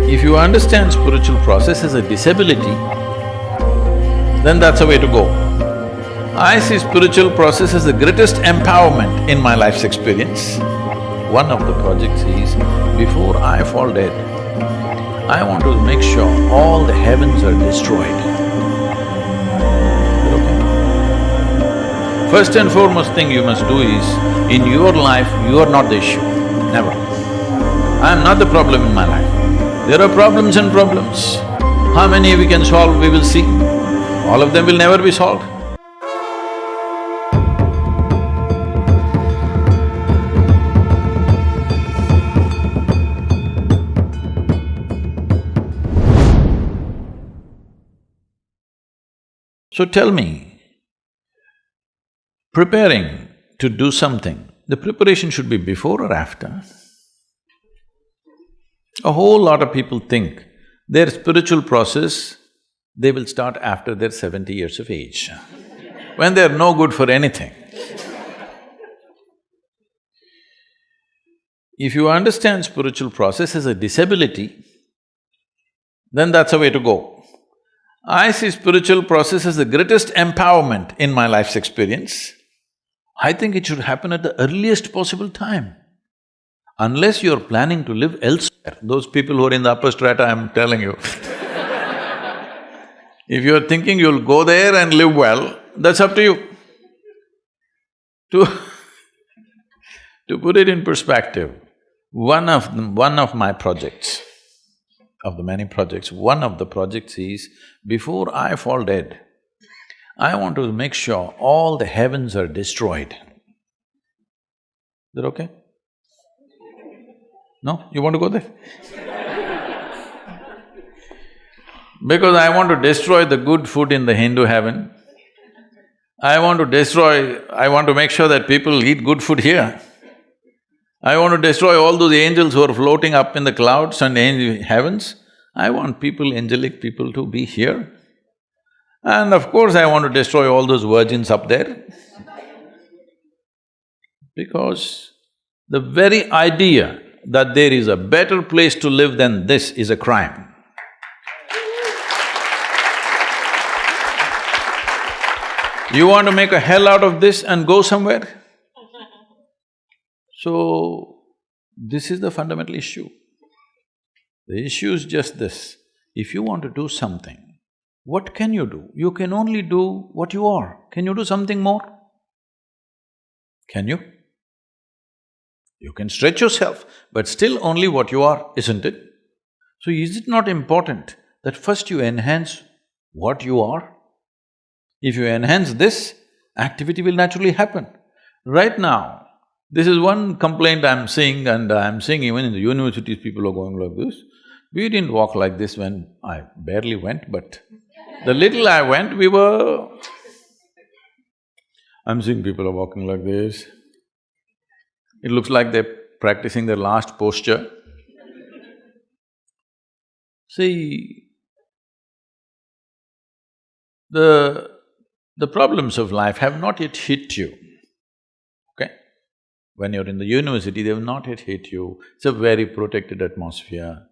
If you understand spiritual process as a disability, then that's the way to go. I see spiritual process as the greatest empowerment in my life's experience. One of the projects is, before I fall dead, I want to make sure all the heavens are destroyed. Okay? First and foremost thing you must do is, in your life, you are not the issue, never. I am not the problem in my life. There are problems and problems. How many we can solve, we will see. All of them will never be solved. So tell me, preparing to do something, the preparation should be before or after? A whole lot of people think their spiritual process, they will start after they're 70 years of age, when they're no good for anything. If you understand spiritual process as a disability, then that's the way to go. I see spiritual process as the greatest empowerment in my life's experience. I think it should happen at the earliest possible time. Unless you're planning to live elsewhere, those people who are in the upper strata, I'm telling you if you're thinking you'll go there and live well, that's up to you. To put it in perspective, one of my projects, of the many projects, one of the projects is, before I fall dead, I want to make sure all the heavens are destroyed. Is that okay? No? You want to go there? Because I want to destroy the good food in the Hindu heaven. I want to make sure that people eat good food here. I want to destroy all those angels who are floating up in the clouds and heavens. I want people, angelic people, to be here. And of course, I want to destroy all those virgins up there. Because the very idea that there is a better place to live than this is a crime. You want to make a hell out of this and go somewhere? So, this is the fundamental issue. The issue is just this, if you want to do something, what can you do? You can only do what you are. Can you do something more? Can you? You can stretch yourself, but still only what you are, isn't it? So is it not important that first you enhance what you are? If you enhance this, activity will naturally happen. Right now, this is one complaint I'm seeing, and I'm seeing even in the universities, people are going like this. We didn't walk like this when I barely went, but the little I went, we were… I'm seeing people are walking like this. It looks like they're practicing their last posture. See, the problems of life have not yet hit you, okay? When you're in the university, they have not yet hit you. It's a very protected atmosphere.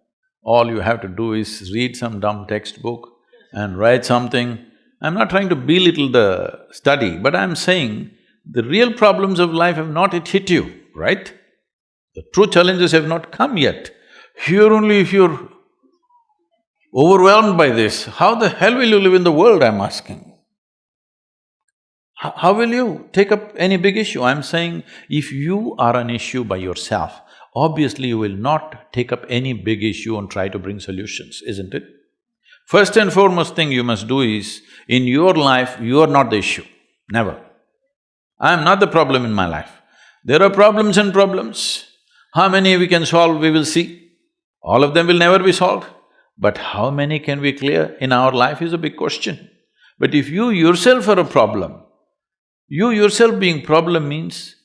All you have to do is read some dumb textbook and write something. I'm not trying to belittle the study, but I'm saying the real problems of life have not yet hit you, right? The true challenges have not come yet. Here only if you're overwhelmed by this, how the hell will you live in the world, I'm asking? How will you take up any big issue? I'm saying, if you are an issue by yourself, obviously you will not take up any big issue and try to bring solutions, isn't it? First and foremost thing you must do is, in your life, you are not the issue, never. I am not the problem in my life. There are problems and problems. How many we can solve, we will see. All of them will never be solved. But how many can we clear in our life is a big question. But if you yourself are a problem, you yourself being problem means,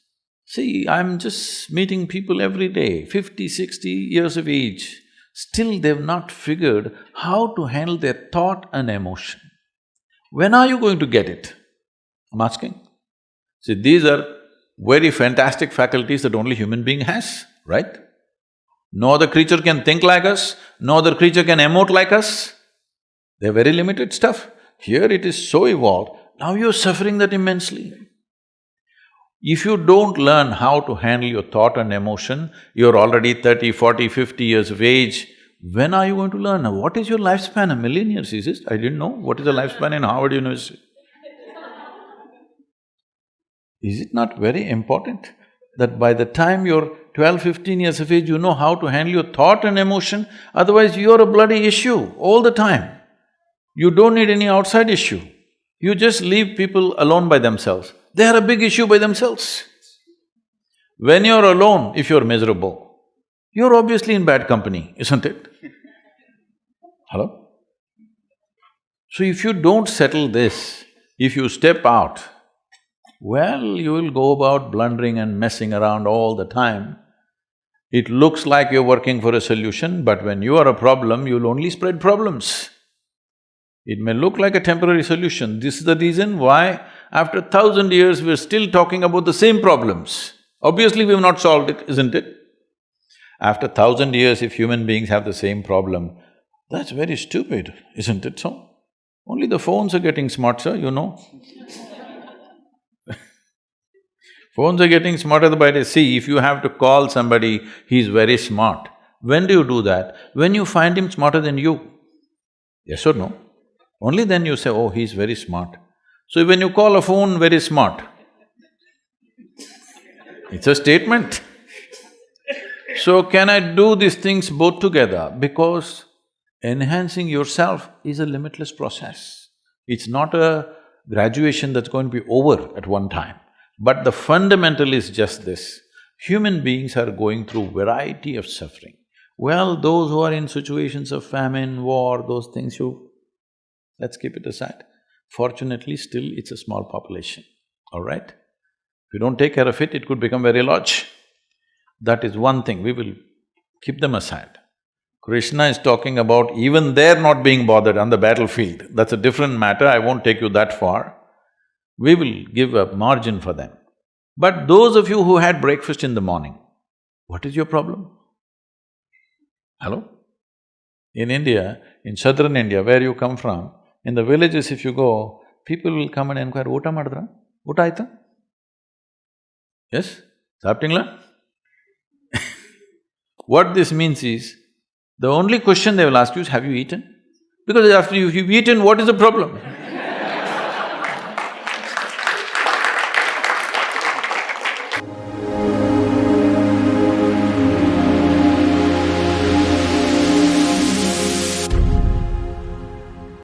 see, I'm just meeting people every day, 50, 60 years of age, still they've not figured how to handle their thought and emotion. When are you going to get it? I'm asking. See, these are very fantastic faculties that only human being has, right? No other creature can think like us, no other creature can emote like us. They're very limited stuff. Here it is so evolved, now you're suffering that immensely. If you don't learn how to handle your thought and emotion, you're already 30, 40, 50 years of age, when are you going to learn? What is your lifespan? 1,000,000 years, is it? I didn't know. What is the lifespan in Harvard University? Is it not very important that by the time you're 12, 15 years of age, you know how to handle your thought and emotion? Otherwise, you're a bloody issue all the time. You don't need any outside issue. You just leave people alone by themselves. They are a big issue by themselves. When you're alone, if you're miserable, you're obviously in bad company, isn't it? Hello? So if you don't settle this, if you step out, well, you will go about blundering and messing around all the time. It looks like you're working for a solution, but when you are a problem, you'll only spread problems. It may look like a temporary solution. This is the reason why after 1,000 years we're still talking about the same problems. Obviously we've not solved it, isn't it? After 1,000 years, if human beings have the same problem, that's very stupid, isn't it so? Only the phones are getting smarter, you know. Phones are getting smarter by the day. See, if you have to call somebody, he's very smart. When do you do that? When you find him smarter than you. Yes or no? Only then you say, oh, he's very smart. So when you call a phone very smart, it's a statement. So can I do these things both together? Because enhancing yourself is a limitless process. It's not a graduation that's going to be over at one time. But the fundamental is just this, human beings are going through variety of suffering. Well, those who are in situations of famine, war, those things let's keep it aside. Fortunately, still it's a small population, all right? If you don't take care of it, it could become very large. That is one thing, we will keep them aside. Krishna is talking about even they're not being bothered on the battlefield. That's a different matter, I won't take you that far. We will give a margin for them. But those of you who had breakfast in the morning, what is your problem? Hello? In India, in southern India, where you come from, in the villages if you go, people will come and inquire, "Ota madra? Ota aita?" Yes? Saptingla? What this means is, the only question they will ask you is, have you eaten? Because after you've eaten, what is the problem?